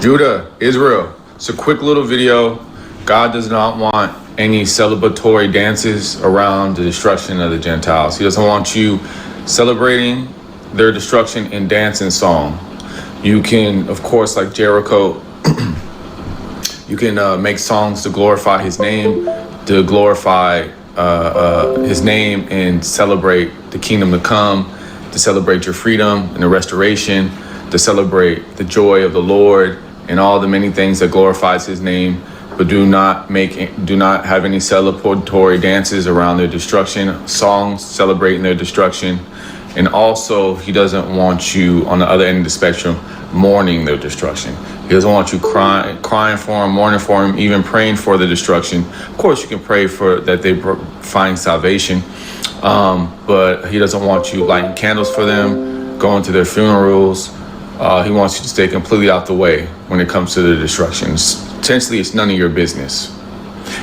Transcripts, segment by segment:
Judah, Israel. It's a quick little video. God does not want any celebratory dances around the destruction of the Gentiles. He doesn't want you celebrating their destruction in dance and song. You can, of course, like Jericho, you can make songs to glorify his name, to glorify his name and celebrate the kingdom to come, to celebrate your freedom and the restoration, to celebrate the joy of the Lord and all the many things that glorifies his name. But do not have any celebratory dances around their destruction, songs celebrating their destruction. And also, he doesn't want you on the other end of the spectrum mourning their destruction. He doesn't want you crying for him, mourning for him, even praying for the destruction. Of course, you can pray for that they find salvation, but he doesn't want you lighting candles for them, going to their funerals. He wants you to stay completely out the way when it comes to the destructions. Essentially, it's none of your business.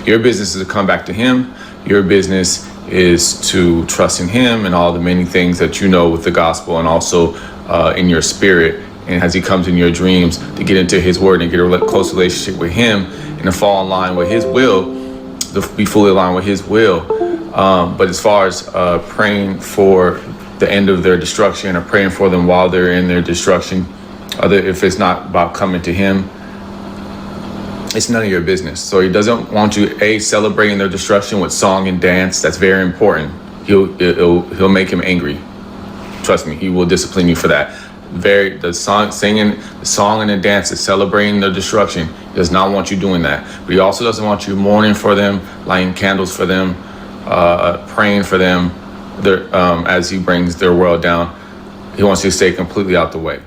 Your business is to come back to him. Your business is to trust in him and all the many things that you know with the gospel, and also in your spirit. And as he comes in your dreams, to get into his word and get a close relationship with him and to fall in line with his will, to be fully aligned with his will. But as far as praying for the end of their destruction or praying for them while they're in their destruction, if it's not about coming to him, it's none of your business. So he doesn't want you celebrating their destruction with song and dance. That's very important. He'll make him angry. Trust me, he will discipline you for that. The song and the dance is celebrating their destruction. He does not want you doing that. But he also doesn't want you mourning for them, lighting candles for them, praying for them as he brings their world down. He wants you to stay completely out the way.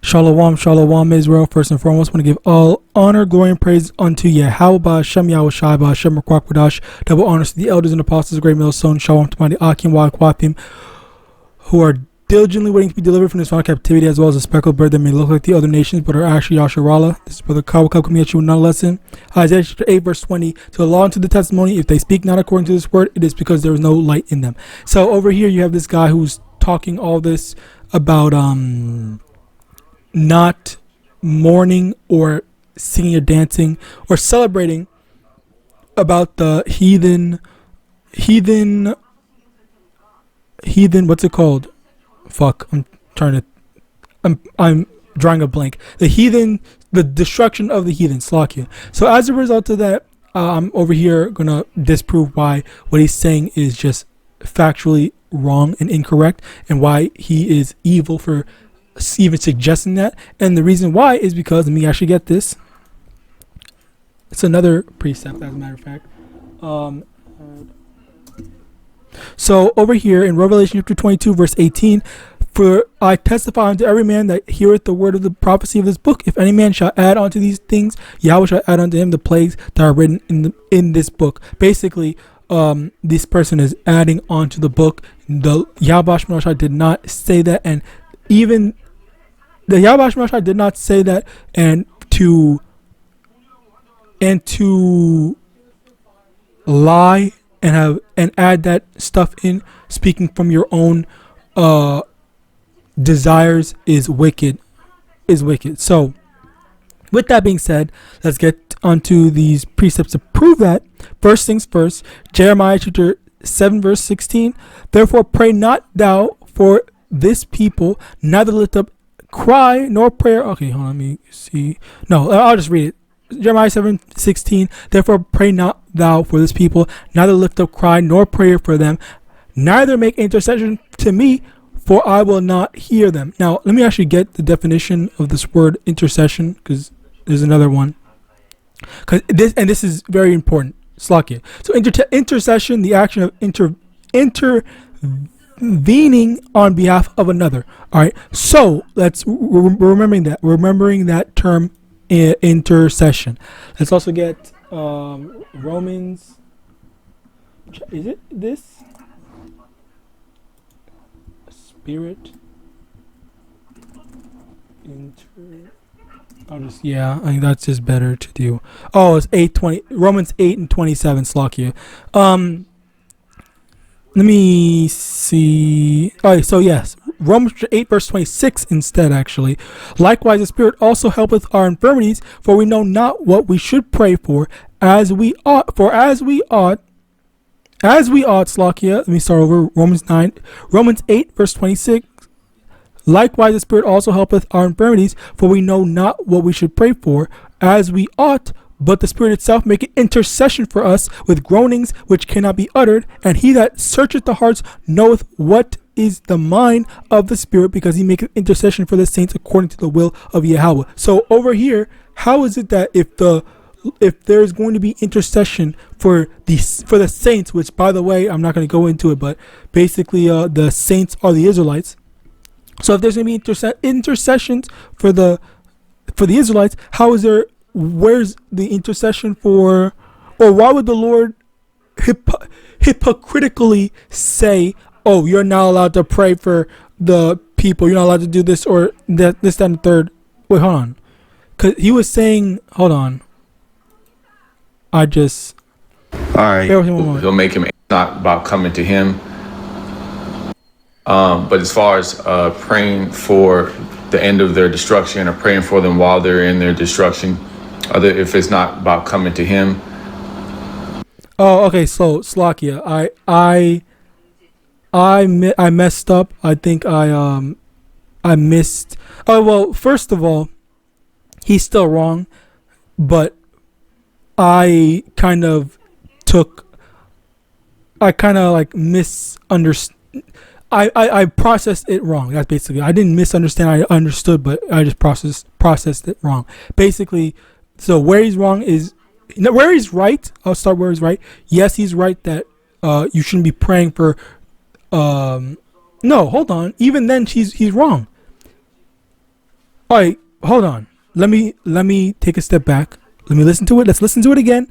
Shalom, shalom, Israel. First and foremost, I want to give all honor, glory, and praise unto YAHAWAH, SHAMAIWAN, HAITIANS, double honors to the elders and apostles, great millstone. Shalom to mighty Akim, YAHAWAH, who are diligently waiting to be delivered from this final captivity, as well as a speckled bird that may look like the other nations, but are actually Yasharallah. This is Brother Kawakab coming at you with another lesson. Isaiah chapter 8, verse 20. To the law and to the testimony, if they speak not according to this word, it is because there is no light in them. So over here, you have this guy who's talking all this about not mourning or singing or dancing or celebrating about the heathen, what's it called? Fuck, I'm drawing a blank. The heathen, the destruction of the heathen, Slakia. So as a result of that, I'm over here gonna disprove why what he's saying is just factually wrong and incorrect, and why he is evil for even suggesting that. And the reason why is because, let me actually get this. It's another precept, as a matter of fact. So over here in Revelation chapter 22, verse 18, for I testify unto every man that heareth the word of the prophecy of this book. If any man shall add unto these things, Yahweh shall add unto him the plagues that are written in this book. Basically, this person is adding onto the book. The Yahweh did not say that, and even the Yahweh did not say that, and to lie and add that stuff in, speaking from your own desires, is wicked. So with that being said, let's get onto these precepts to prove that. First things first, Jeremiah chapter 7 verse 16. Therefore pray not thou for this people, neither lift up cry nor prayer. Okay, hold on, let me see. No, I'll just read it. Jeremiah 7:16. Therefore pray not thou for this people, neither lift up cry nor prayer for them, neither make intercession to me, for I will not hear them. Now let me actually get the definition of this word intercession, because there's another one. Because this is very important. Slakia. So intercession, the action of intervening on behalf of another. All right. So let's remembering that term, intercession. Let's also get Romans. Is it this? Spirit. I think that's just better to do. Oh, it's 8:20. Romans 8:27. Slovakia. Let me see. All right, so yes, Romans 8 verse 26 instead, actually. Likewise, the Spirit also helpeth our infirmities, for we know not what we should pray for as we ought. Slovakia. Let me start over. Romans 8 verse 26. Likewise, the Spirit also helpeth our infirmities, for we know not what we should pray for as we ought, but the Spirit itself maketh intercession for us with groanings which cannot be uttered. And he that searcheth the hearts knoweth what is the mind of the Spirit, because he maketh intercession for the saints according to the will of Yahweh. So over here, how is it that if there's going to be intercession for the saints, which, by the way, I'm not going to go into it, but basically the saints are the Israelites. So if there's going to be intercessions for the Israelites, where's the intercession for, or why would the Lord hypocritically say, oh, you're not allowed to pray for the people, you're not allowed to do this or that, this, that, and the third? Wait, hold on. Because he was saying, hold on. All right. He'll make him not about coming to him. But as far as praying for the end of their destruction or praying for them while they're in their destruction, if it's not about coming to him. Oh, okay. So Slovakia, I messed up. I think I missed. Oh well, first of all, he's still wrong, but I kind of misunderstood. I processed it wrong. That's basically. I didn't misunderstand. I understood, but I just processed it wrong. Basically, so where he's wrong is where he's right. I'll start where he's right. Yes, he's right that you shouldn't be praying for. No, hold on. Even then, he's wrong. All right, hold on. Let me take a step back. Let me listen to it. Let's listen to it again.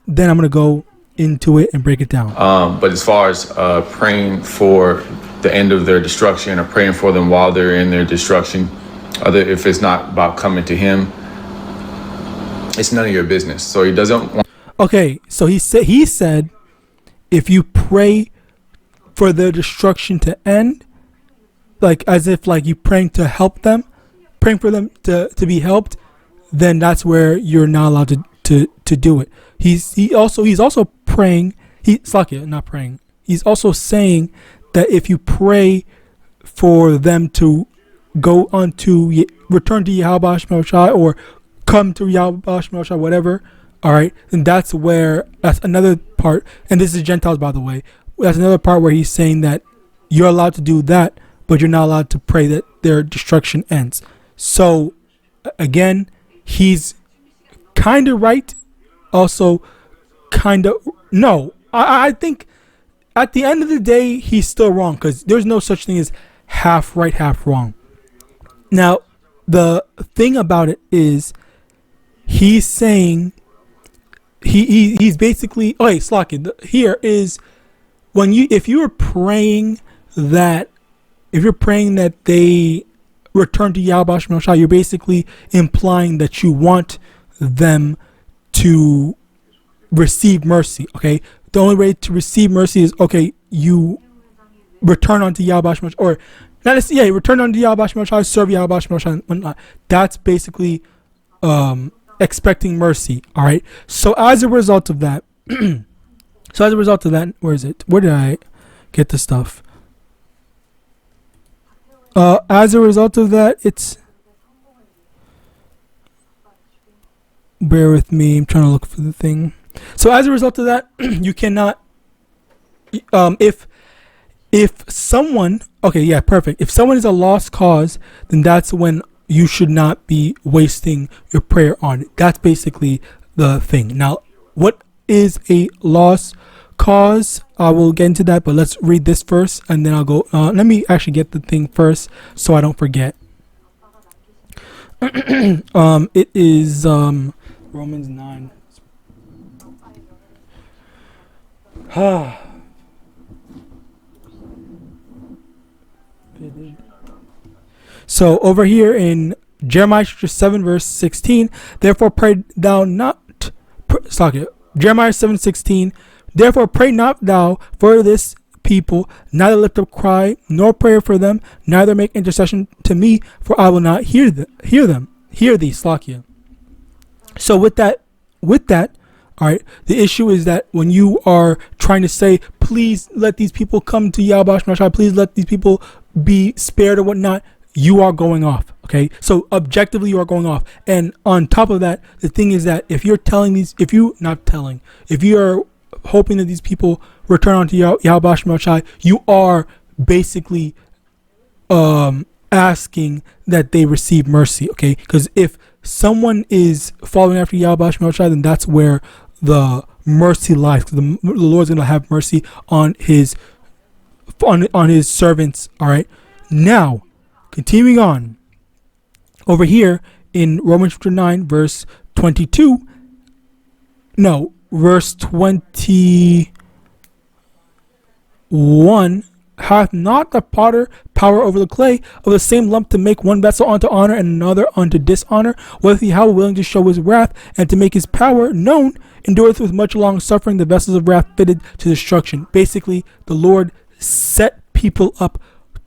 Then I'm gonna go into it and break it down. But as far as praying for the end of their destruction or praying for them while they're in their destruction, if it's not about coming to him, it's none of your business. So he doesn't want. Okay, so he said if you pray for their destruction to end, like as if like you praying to help them, praying for them to be helped, then that's where you're not allowed to do it. He's also praying. Not praying. He's also saying that if you pray for them to go on to return to YAHAWASHI or come to YAHAWASHI, whatever, all right, then that's another part. And this is Gentiles, by the way. That's another part where he's saying that you're allowed to do that, but you're not allowed to pray that their destruction ends. So again, he's kind of right. Also, kind of no. I think at the end of the day, he's still wrong, because there's no such thing as half right, half wrong. Now, the thing about it is, he's saying he's basically Slocky. Here is if you're praying that they return to Yahawadah, you're basically implying that you want them to receive mercy. Okay, the only way to receive mercy is you return unto Yahawadah, or not necessarily, return unto Yahawadah, serve Yahawadah, and whatnot. That's basically expecting mercy. All right. So as a result of that, where is it? Where did I get the stuff? As a result of that, it's. Bear with me. I'm trying to look for the thing. So as a result of that, you cannot. If someone, perfect. If someone is a lost cause, then that's when you should not be wasting your prayer on it. That's basically the thing. Now, what is a lost cause? I will get into that, but let's read this first, and then I'll go. Let me actually get the thing first, so I don't forget. It is Romans 9. So over here in Jeremiah chapter 7 verse 16. Therefore pray thou not. Jeremiah 7:16. Therefore pray not thou for this people, neither lift up cry nor prayer for them, neither make intercession to me, for I will not hear thee. Slakia. So with that, all right, the issue is that when you are trying to say, please let these people come to YAHAWAH, please let these people be spared or whatnot, you are going off. Okay, so objectively you are going off. And on top of that, the thing is that if you're if you are hoping that these people return unto YAHAWAH, you are basically asking that they receive mercy. Okay, because if someone is following after YAHAWAH, then that's where the mercy lies. The Lord's going to have mercy on his servants. All right, now continuing on over here in Romans chapter 9 verse 22, no, verse 21, hath not the potter power over the clay of the same lump to make one vessel unto honor and another unto dishonor? Whether he how willing to show his wrath and to make his power known, endureth with much long suffering the vessels of wrath fitted to destruction. Basically, the Lord set people up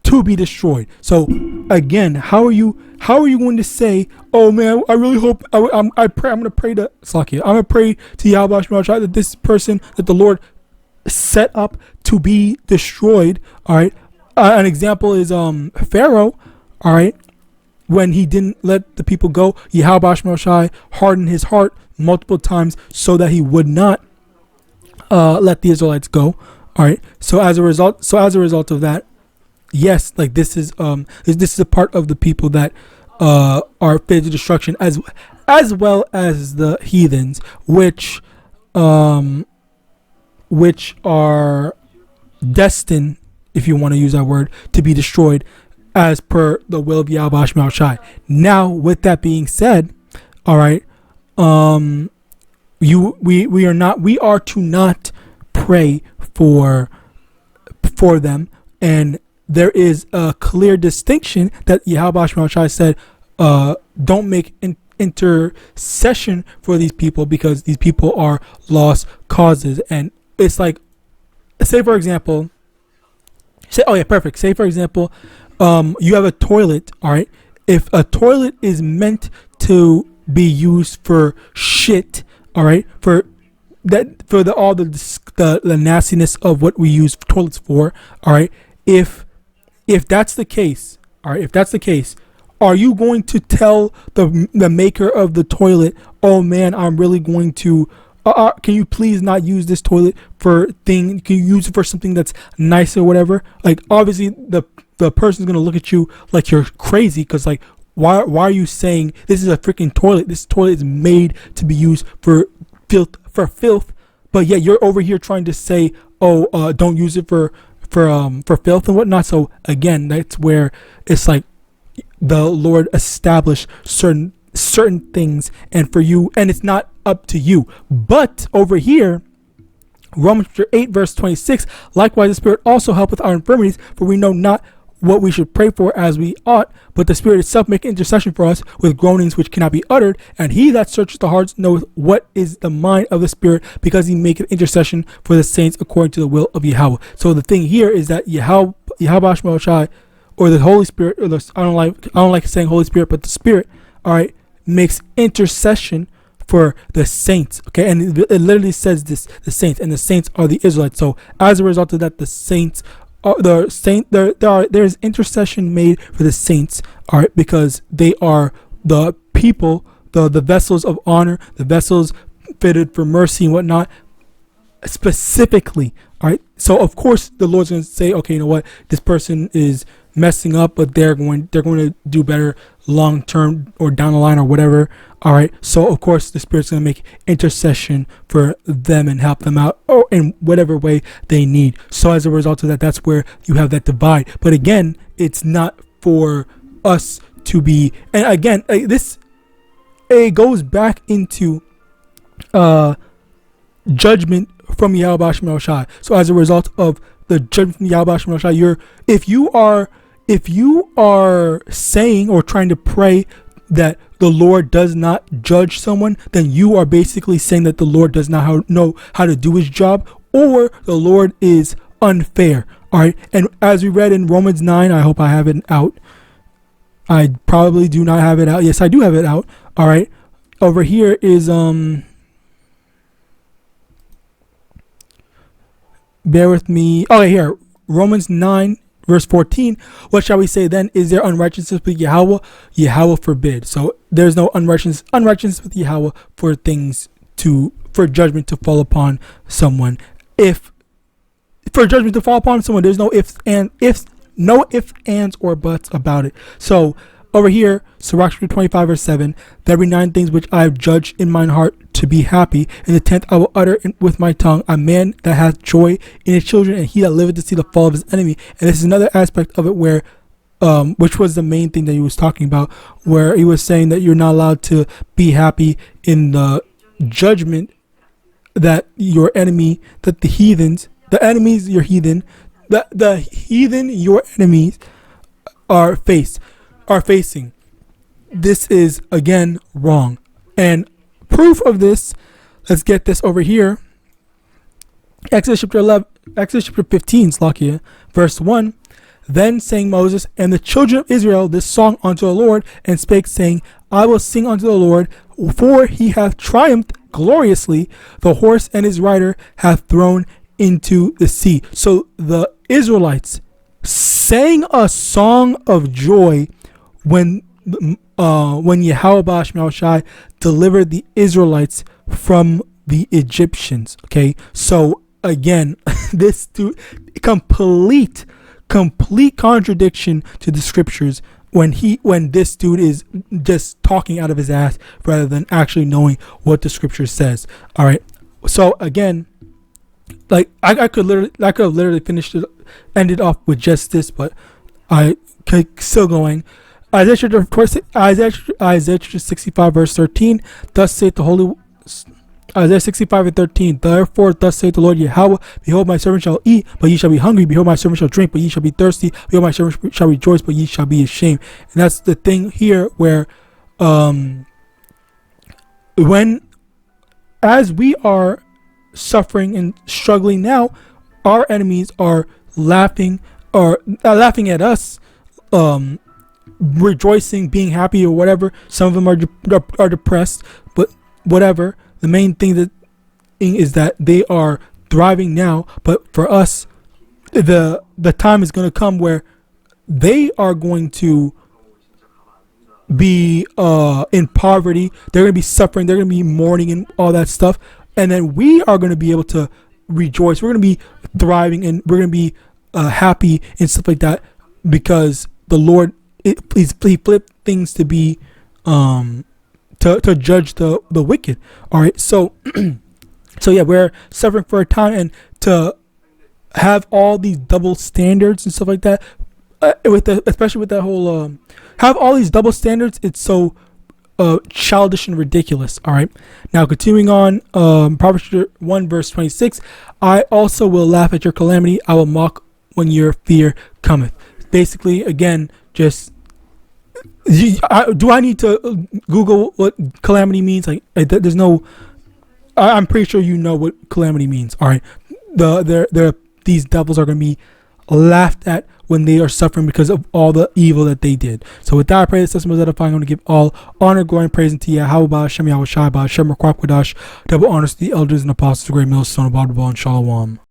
to be destroyed. So again, how are you going to say, oh man, I really hope I'm going to pray to Slakia, I'm going to pray to YAHAWAH that this person that the Lord set up to be destroyed. All right, an example is Pharaoh. All right, when he didn't let the people go, YAHAWAH hardened his heart multiple times so that he would not let the Israelites go. All right, so as a result of that, yes, like this is a part of the people that are fitted to destruction, as well as the heathens, which are destined, if you want to use that word, to be destroyed as per the will of YAHAWAH. Now, with that being said, all right, we are to not pray for them, and there is a clear distinction that YAHAWAH said, don't make intercession for these people because these people are lost causes. And it's like, say for example, you have a toilet, all right? If a toilet is meant to be used for shit, all right, for the nastiness of what we use toilets for, all right, if that's the case, all right, are you going to tell the maker of the toilet, oh man, I'm really going to can you please not use this toilet for can you use it for something that's nice or whatever? Like, obviously the person's gonna look at you like you're crazy, because like, why are you saying this is a freaking toilet? This toilet is made to be used for filth, but yet you're over here trying to say, oh, don't use it for filth and whatnot. So again, that's where it's like the Lord established certain things, and for you, and it's not up to you. But over here, Romans 8 verse 26, likewise the Spirit also helpeth our infirmities, for we know not what we should pray for as we ought, but the Spirit itself maketh intercession for us with groanings which cannot be uttered. And he that searcheth the hearts knoweth what is the mind of the Spirit, because he maketh intercession for the saints according to the will of Yahweh. So the thing here is that YAHAWAH, or the Holy Spirit, or I don't like saying Holy Spirit, but the Spirit, all right, makes intercession for the saints. Okay, and it literally says this: the saints, and the saints are the Israelites. So as a result of that, the saints there's intercession made for the saints, all right, because they are the people, the vessels of honor, the vessels fitted for mercy and whatnot, specifically. All right, so of course the Lord's going to say, okay, you know what, this person is messing up, but they're going to do better long term or down the line or whatever. All right, so of course the Spirit's going to make intercession for them and help them out, or in whatever way they need. So as a result of that, that's where you have that divide. But again, it's not for us to be, and again, it goes back into judgment from YAHAWAH. So as a result of the judgment from YAHAWAH, if you are saying or trying to pray that the Lord does not judge someone, then you are basically saying that the Lord does not know how to do his job, or the Lord is unfair. All right. And as we read in Romans 9, I hope I have it out. I probably do not have it out. Yes, I do have it out. All right. Over here is bear with me. Okay, here. Romans 9 verse 14. What shall we say then? Is there unrighteousness with Yahweh? Yahweh forbid. So there's no unrighteousness with Yahweh for judgment to fall upon someone. For judgment to fall upon someone, there's no ifs, ands, or buts about it. So over here, Sirach 25 verse 7, there be 9 things which I have judged in mine heart to be happy, and the 10th I will utter with my tongue, a man that hath joy in his children, and he that liveth to see the fall of his enemy. And this is another aspect of it where which was the main thing that he was talking about, where he was saying that you're not allowed to be happy in the judgment that your enemy, that the heathens, the enemies your heathen, the heathen your enemies are facing. This is again wrong. And proof of this, let's get this over here. Exodus chapter 15, Slakia, verse 1. Then sang Moses and the children of Israel this song unto the Lord, and spake, saying, I will sing unto the Lord, for he hath triumphed gloriously, the horse and his rider hath thrown into the sea. So the Israelites sang a song of joy when YAHAWAH delivered the Israelites from the Egyptians. Okay, so again, this complete contradiction to the scriptures when this dude is just talking out of his ass rather than actually knowing what the scripture says. All right, so again, like I could have literally ended off with just this, but I still going. Isaiah chapter 65 verse 13. Thus saith the Holy. Isaiah 65 and 13. Therefore, thus saith the Lord Yahweh, behold, my servant shall eat, but ye shall be hungry. Behold, my servant shall drink, but ye shall be thirsty. Behold, my servant shall rejoice, but ye shall be ashamed. And that's the thing here, where as we are suffering and struggling now, our enemies are laughing at us, rejoicing, being happy, or whatever. Some of them are depressed, but whatever. The main thing is that they are thriving now, but for us, the time is going to come where they are going to be in poverty. They're going to be suffering. They're going to be mourning and all that stuff. And then we are going to be able to rejoice. We're going to be thriving, and we're going to be happy and stuff like that, because the Lord, he flipped things to be to judge the wicked. All right, so so yeah, we're suffering for a time, and to have all these double standards and stuff like that, especially with that whole have all these double standards, it's so childish and ridiculous. All right, now continuing on, Proverbs 1 verse 26. I also will laugh at your calamity. I will mock when your fear cometh. Basically, again, just do I need to Google what calamity means? Like, there's no. I'm pretty sure you know what calamity means. All right, these devils are going to be laughed at when they are suffering because of all the evil that they did. So with that, I pray this system was edifying. I'm going to give all honor, glory, and praise unto Yahawah, SHAMAIWAN, double honors to the elders and apostles, the great millstone of Bible and Shalom.